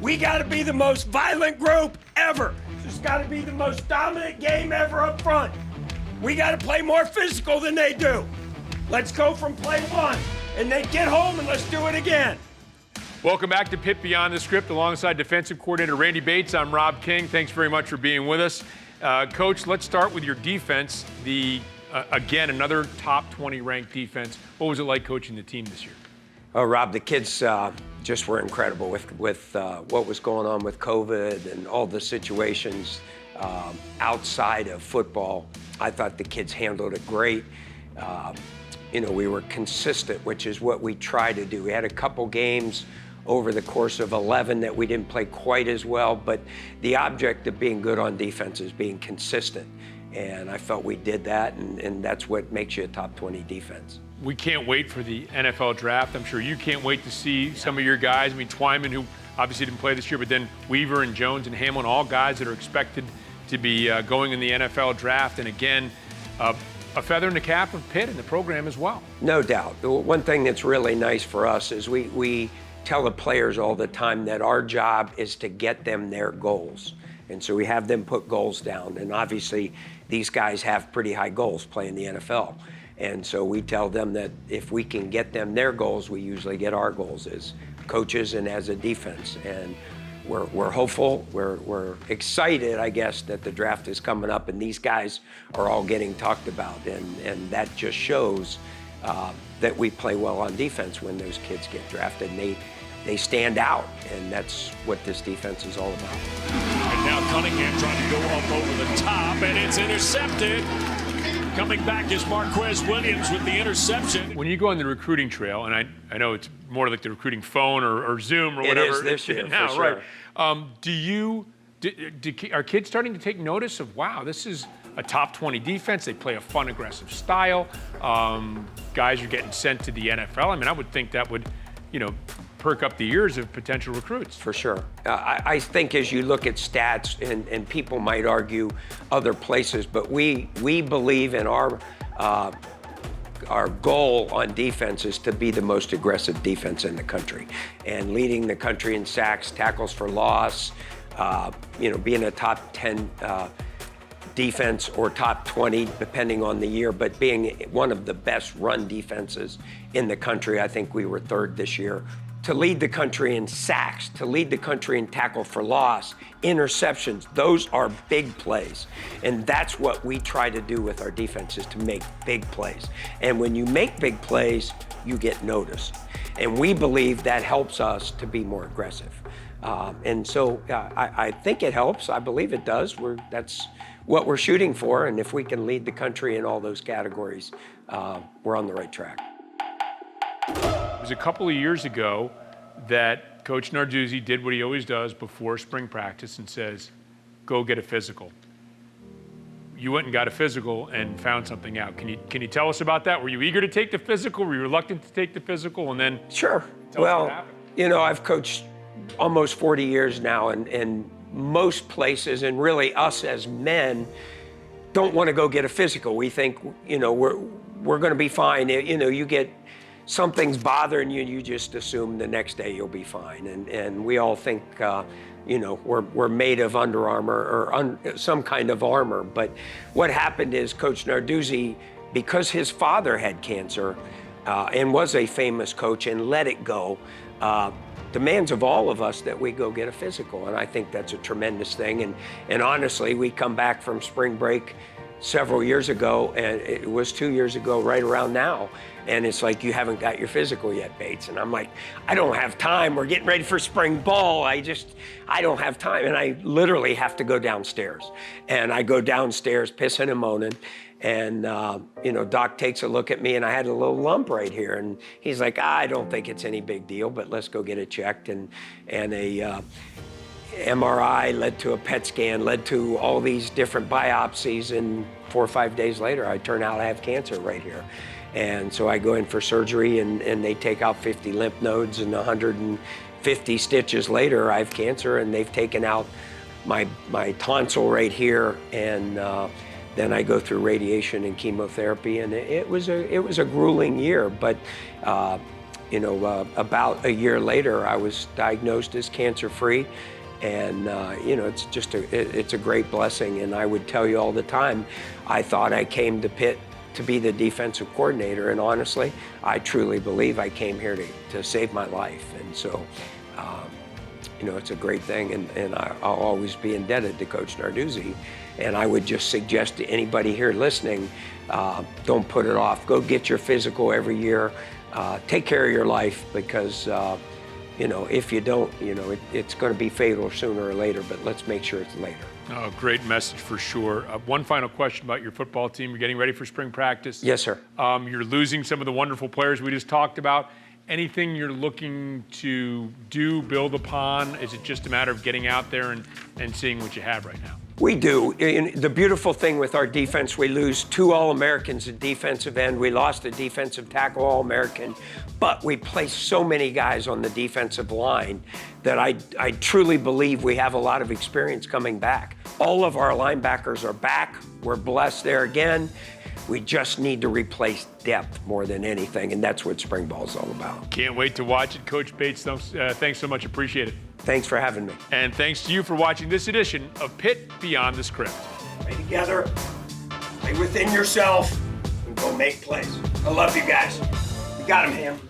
We got to be the most violent group ever. It's got to be the most dominant game ever up front. We got to play more physical than they do. Let's go from play one, and then get home and let's do it again. Welcome back to Pitt Beyond the Script alongside defensive coordinator Randy Bates. I'm Rob King. Thanks very much for being with us. Coach, let's start with your defense. Again, another top 20 ranked defense. What was it like coaching the team this year? Oh, Rob, the kids just were incredible with what was going on with COVID and all the situations outside of football. I thought the kids handled it great. We were consistent, which is what we try to do. We had a couple games over the course of 11 that we didn't play quite as well, but the object of being good on defense is being consistent. And I felt we did that, and that's what makes you a top 20 defense. We can't wait for the NFL draft. I'm sure you can't wait to see some of your guys. I mean, Twyman, who obviously didn't play this year, but then Weaver and Jones and Hamlin, all guys that are expected to be going in the NFL draft. And again, a feather in the cap of Pitt and the program as well. No doubt. The one thing that's really nice for us is we tell the players all the time that our job is to get them their goals. And so we have them put goals down. And obviously, these guys have pretty high goals playing the NFL. And so we tell them that if we can get them their goals, we usually get our goals as coaches and as a defense. And we're hopeful, we're excited, I guess, that the draft is coming up and these guys are all getting talked about. And that just shows that we play well on defense when those kids get drafted and they stand out. And that's what this defense is all about. And now Cunningham trying to go up over the top, and it's intercepted. Coming back is Marquez Williams with the interception. When you go on the recruiting trail, and I know it's more like the recruiting phone or Zoom or whatever. It is this year, now, for sure. Right? Are kids starting to take notice of, wow, this is a top 20 defense. They play a fun, aggressive style. Guys are getting sent to the NFL. I mean, I would think that would, perk up the ears of potential recruits. For sure. I think as you look at stats, and people might argue other places, but we believe in our goal on defense is to be the most aggressive defense in the country. And leading the country in sacks, tackles for loss, being a top 10 defense or top 20, depending on the year, but being one of the best run defenses in the country. I think we were third this year. To lead the country in sacks, to lead the country in tackle for loss, interceptions, those are big plays. And that's what we try to do with our defense, is to make big plays. And when you make big plays, you get noticed. And we believe that helps us to be more aggressive. And so I think it helps. I believe it does. That's what we're shooting for. And if we can lead the country in all those categories, we're on the right track. It was a couple of years ago that Coach Narduzzi did what he always does before spring practice and says, go get a physical. You went and got a physical and found something out. Can you tell us about that? Were you eager to take the physical? Were you reluctant to take the physical? And then Sure. Well, I've coached almost 40 years now, and most places, and really us as men, don't want to go get a physical. We think, we're going to be fine. You get something's bothering you, you just assume the next day you'll be fine. And we all think, we're made of Under Armour or some kind of armor. But what happened is Coach Narduzzi, because his father had cancer and was a famous coach and let it go, demands of all of us that we go get a physical. And I think that's a tremendous thing. And honestly, we come back from spring break several years ago, and it was 2 years ago, right around now. And it's like, you haven't got your physical yet, Bates. And I'm like, I don't have time. We're getting ready for spring ball. I don't have time. And I literally have to go downstairs. And I go downstairs, pissing and moaning. And, Doc takes a look at me, and I had a little lump right here. And he's like, I don't think it's any big deal, but let's go get it checked. And a MRI led to a PET scan, led to all these different biopsies. And 4 or 5 days later, I turn out I have cancer right here. And so I go in for surgery, and they take out 50 lymph nodes, and 150 stitches later, I have cancer, and they've taken out my tonsil right here, and then I go through radiation and chemotherapy, and it was a grueling year, but about a year later, I was diagnosed as cancer-free. And, it's just it's a great blessing. And I would tell you all the time, I thought I came to Pitt to be the defensive coordinator. And honestly, I truly believe I came here to save my life. And so, it's a great thing. And I'll always be indebted to Coach Narduzzi. And I would just suggest to anybody here listening, don't put it off. Go get your physical every year. Take care of your life, because if you don't, it's going to be fatal sooner or later, but let's make sure it's later. Oh, great message for sure. One final question about your football team. You're getting ready for spring practice. Yes, sir. You're losing some of the wonderful players we just talked about. Anything you're looking to do, build upon? Is it just a matter of getting out there and seeing what you have right now? We do. The beautiful thing with our defense, we lose 2 All-Americans at defensive end. We lost a defensive tackle All-American, but we place so many guys on the defensive line that I truly believe we have a lot of experience coming back. All of our linebackers are back. We're blessed there again. We just need to replace depth more than anything, and that's what spring ball is all about. Can't wait to watch it. Coach Bates, thanks so much. Appreciate it. Thanks for having me. And thanks to you for watching this edition of Pitt Beyond the Script. Play together, play within yourself, and go make plays. I love you guys. You got him, Ham.